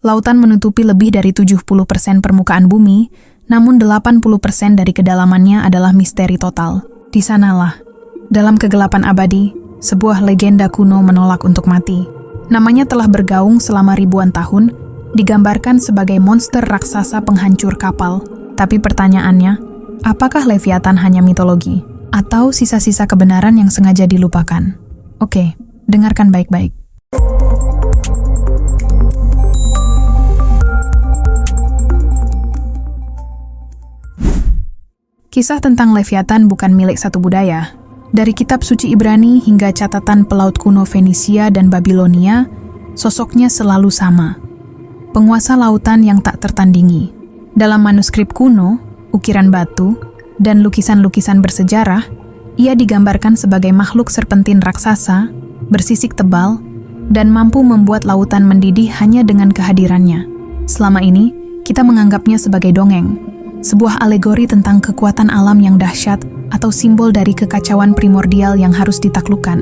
Lautan menutupi lebih dari 70% permukaan bumi, namun 80% dari kedalamannya adalah misteri total. Di sanalah, dalam kegelapan abadi, sebuah legenda kuno menolak untuk mati. Namanya telah bergaung selama ribuan tahun, digambarkan sebagai monster raksasa penghancur kapal. Tapi pertanyaannya, apakah Leviathan hanya mitologi? Atau sisa-sisa kebenaran yang sengaja dilupakan? Oke, dengarkan baik-baik. Kisah tentang Leviathan bukan milik satu budaya. Dari kitab suci Ibrani hingga catatan pelaut kuno Fenisia dan Babilonia, sosoknya selalu sama. Penguasa lautan yang tak tertandingi. Dalam manuskrip kuno, ukiran batu, dan lukisan-lukisan bersejarah, ia digambarkan sebagai makhluk serpentin raksasa, bersisik tebal, dan mampu membuat lautan mendidih hanya dengan kehadirannya. Selama ini, kita menganggapnya sebagai dongeng. Sebuah alegori tentang kekuatan alam yang dahsyat atau simbol dari kekacauan primordial yang harus ditaklukkan.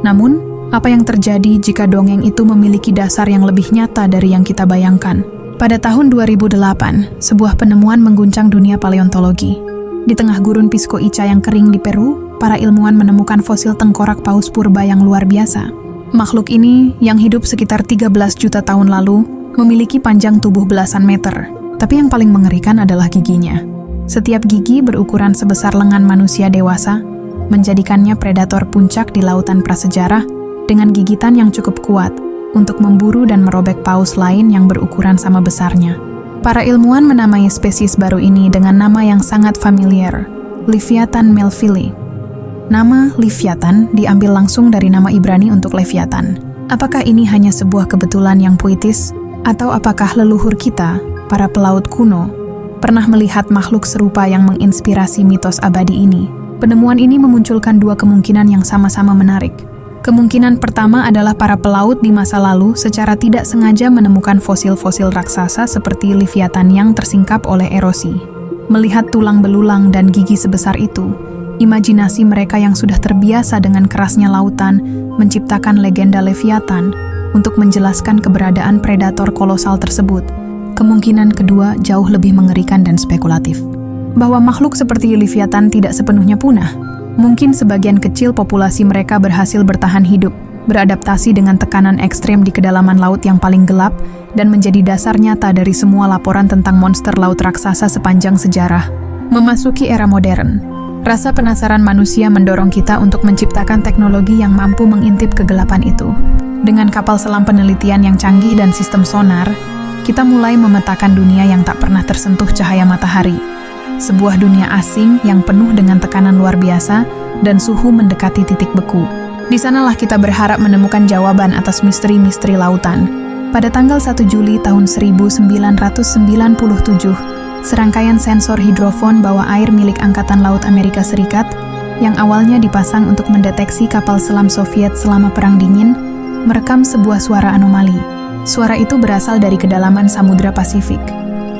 Namun, apa yang terjadi jika dongeng itu memiliki dasar yang lebih nyata dari yang kita bayangkan? Pada tahun 2008, sebuah penemuan mengguncang dunia paleontologi. Di tengah gurun Pisco Ica yang kering di Peru, para ilmuwan menemukan fosil tengkorak paus purba yang luar biasa. Makhluk ini, yang hidup sekitar 13 juta tahun lalu, memiliki panjang tubuh belasan meter. Tapi yang paling mengerikan adalah giginya. Setiap gigi berukuran sebesar lengan manusia dewasa, menjadikannya predator puncak di lautan prasejarah dengan gigitan yang cukup kuat untuk memburu dan merobek paus lain yang berukuran sama besarnya. Para ilmuwan menamai spesies baru ini dengan nama yang sangat familiar, Leviathan melvillei. Nama Leviathan diambil langsung dari nama Ibrani untuk Leviathan. Apakah ini hanya sebuah kebetulan yang puitis? Atau apakah leluhur kita, para pelaut kuno, pernah melihat makhluk serupa yang menginspirasi mitos abadi ini? Penemuan ini memunculkan dua kemungkinan yang sama-sama menarik. Kemungkinan pertama adalah para pelaut di masa lalu secara tidak sengaja menemukan fosil-fosil raksasa seperti Leviathan yang tersingkap oleh erosi. Melihat tulang belulang dan gigi sebesar itu, imajinasi mereka yang sudah terbiasa dengan kerasnya lautan menciptakan legenda Leviathan untuk menjelaskan keberadaan predator kolosal tersebut. Kemungkinan kedua jauh lebih mengerikan dan spekulatif. Bahwa makhluk seperti Leviathan tidak sepenuhnya punah. Mungkin sebagian kecil populasi mereka berhasil bertahan hidup, beradaptasi dengan tekanan ekstrem di kedalaman laut yang paling gelap, dan menjadi dasar nyata dari semua laporan tentang monster laut raksasa sepanjang sejarah. Memasuki era modern, rasa penasaran manusia mendorong kita untuk menciptakan teknologi yang mampu mengintip kegelapan itu. Dengan kapal selam penelitian yang canggih dan sistem sonar, kita mulai memetakan dunia yang tak pernah tersentuh cahaya matahari. Sebuah dunia asing yang penuh dengan tekanan luar biasa dan suhu mendekati titik beku. Di sanalah kita berharap menemukan jawaban atas misteri-misteri lautan. Pada tanggal 1 Juli tahun 1997, serangkaian sensor hidrofon bawah air milik Angkatan Laut Amerika Serikat yang awalnya dipasang untuk mendeteksi kapal selam Soviet selama Perang Dingin, merekam sebuah suara anomali. Suara itu berasal dari kedalaman Samudra Pasifik,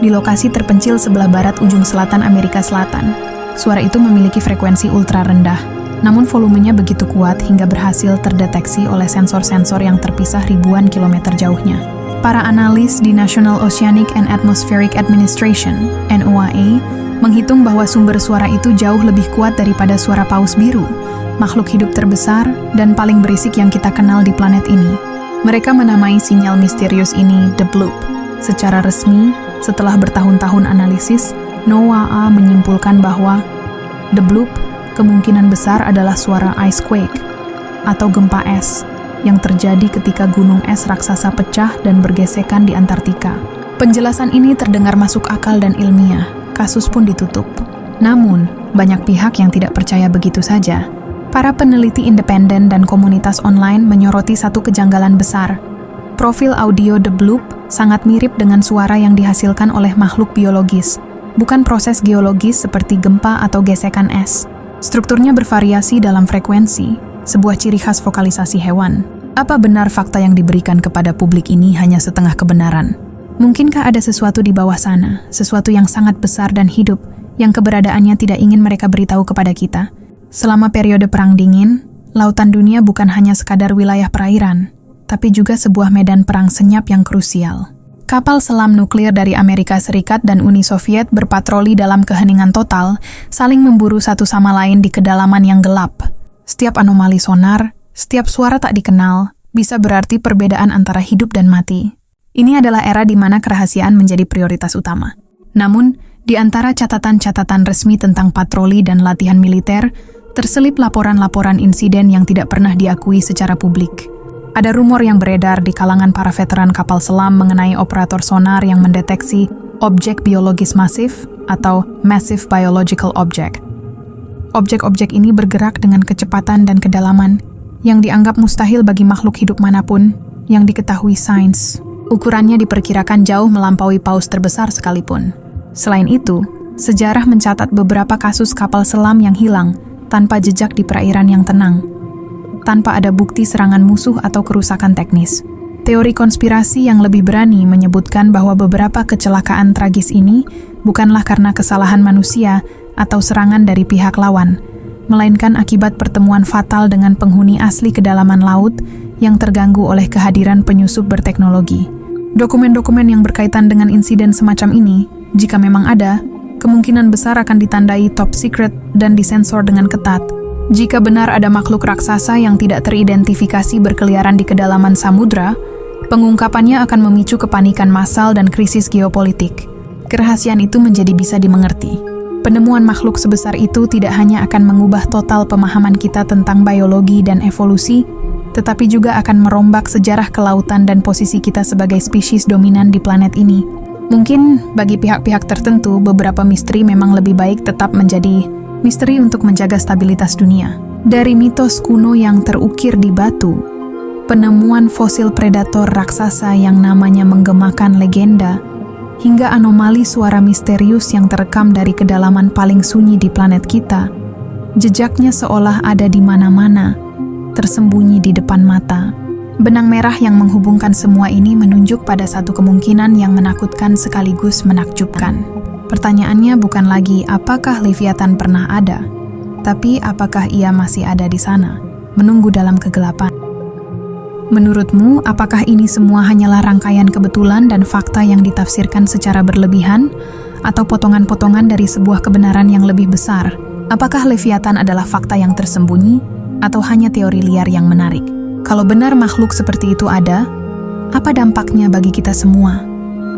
di lokasi terpencil sebelah barat ujung selatan Amerika Selatan. Suara itu memiliki frekuensi ultra rendah, namun volumenya begitu kuat hingga berhasil terdeteksi oleh sensor-sensor yang terpisah ribuan kilometer jauhnya. Para analis di National Oceanic and Atmospheric Administration, NOAA, menghitung bahwa sumber suara itu jauh lebih kuat daripada suara paus biru, makhluk hidup terbesar dan paling berisik yang kita kenal di planet ini. Mereka menamai sinyal misterius ini The Bloop. Secara resmi, setelah bertahun-tahun analisis, NOAA menyimpulkan bahwa The Bloop kemungkinan besar adalah suara ice quake atau gempa es yang terjadi ketika gunung es raksasa pecah dan bergesekan di Antartika. Penjelasan ini terdengar masuk akal dan ilmiah, kasus pun ditutup. Namun, banyak pihak yang tidak percaya begitu saja. Para peneliti independen dan komunitas online menyoroti satu kejanggalan besar. Profil audio The Bloop sangat mirip dengan suara yang dihasilkan oleh makhluk biologis, bukan proses geologis seperti gempa atau gesekan es. Strukturnya bervariasi dalam frekuensi, sebuah ciri khas vokalisasi hewan. Apa benar fakta yang diberikan kepada publik ini hanya setengah kebenaran? Mungkinkah ada sesuatu di bawah sana, sesuatu yang sangat besar dan hidup, yang keberadaannya tidak ingin mereka beritahu kepada kita? Selama periode Perang Dingin, lautan dunia bukan hanya sekadar wilayah perairan, tapi juga sebuah medan perang senyap yang krusial. Kapal selam nuklir dari Amerika Serikat dan Uni Soviet berpatroli dalam keheningan total, saling memburu satu sama lain di kedalaman yang gelap. Setiap anomali sonar, setiap suara tak dikenal, bisa berarti perbedaan antara hidup dan mati. Ini adalah era di mana kerahasiaan menjadi prioritas utama. Namun, di antara catatan-catatan resmi tentang patroli dan latihan militer, terselip laporan-laporan insiden yang tidak pernah diakui secara publik. Ada rumor yang beredar di kalangan para veteran kapal selam mengenai operator sonar yang mendeteksi objek biologis masif atau Massive Biological Object. Objek-objek ini bergerak dengan kecepatan dan kedalaman yang dianggap mustahil bagi makhluk hidup manapun yang diketahui sains. Ukurannya diperkirakan jauh melampaui paus terbesar sekalipun. Selain itu, sejarah mencatat beberapa kasus kapal selam yang hilang tanpa jejak di perairan yang tenang, tanpa ada bukti serangan musuh atau kerusakan teknis. Teori konspirasi yang lebih berani menyebutkan bahwa beberapa kecelakaan tragis ini bukanlah karena kesalahan manusia atau serangan dari pihak lawan, melainkan akibat pertemuan fatal dengan penghuni asli kedalaman laut yang terganggu oleh kehadiran penyusup berteknologi. Dokumen-dokumen yang berkaitan dengan insiden semacam ini, jika memang ada, kemungkinan besar akan ditandai top secret dan disensor dengan ketat. Jika benar ada makhluk raksasa yang tidak teridentifikasi berkeliaran di kedalaman samudra, pengungkapannya akan memicu kepanikan massal dan krisis geopolitik. Kerahasiaan itu menjadi bisa dimengerti. Penemuan makhluk sebesar itu tidak hanya akan mengubah total pemahaman kita tentang biologi dan evolusi, tetapi juga akan merombak sejarah kelautan dan posisi kita sebagai spesies dominan di planet ini. Mungkin bagi pihak-pihak tertentu, beberapa misteri memang lebih baik tetap menjadi misteri untuk menjaga stabilitas dunia. Dari mitos kuno yang terukir di batu, penemuan fosil predator raksasa yang namanya menggemakan legenda, hingga anomali suara misterius yang terekam dari kedalaman paling sunyi di planet kita, jejaknya seolah ada di mana-mana, tersembunyi di depan mata. Benang merah yang menghubungkan semua ini menunjuk pada satu kemungkinan yang menakutkan sekaligus menakjubkan. Pertanyaannya bukan lagi apakah Leviathan pernah ada, tapi apakah ia masih ada di sana, menunggu dalam kegelapan. Menurutmu, apakah ini semua hanyalah rangkaian kebetulan dan fakta yang ditafsirkan secara berlebihan, atau potongan-potongan dari sebuah kebenaran yang lebih besar? Apakah Leviathan adalah fakta yang tersembunyi, atau hanya teori liar yang menarik? Kalau benar makhluk seperti itu ada, apa dampaknya bagi kita semua?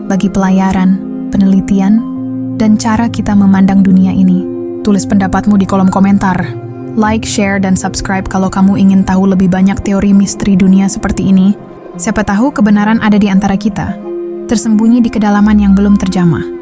Bagi pelayaran, penelitian, dan cara kita memandang dunia ini? Tulis pendapatmu di kolom komentar. Like, share, dan subscribe kalau kamu ingin tahu lebih banyak teori misteri dunia seperti ini. Siapa tahu kebenaran ada di antara kita, tersembunyi di kedalaman yang belum terjamah.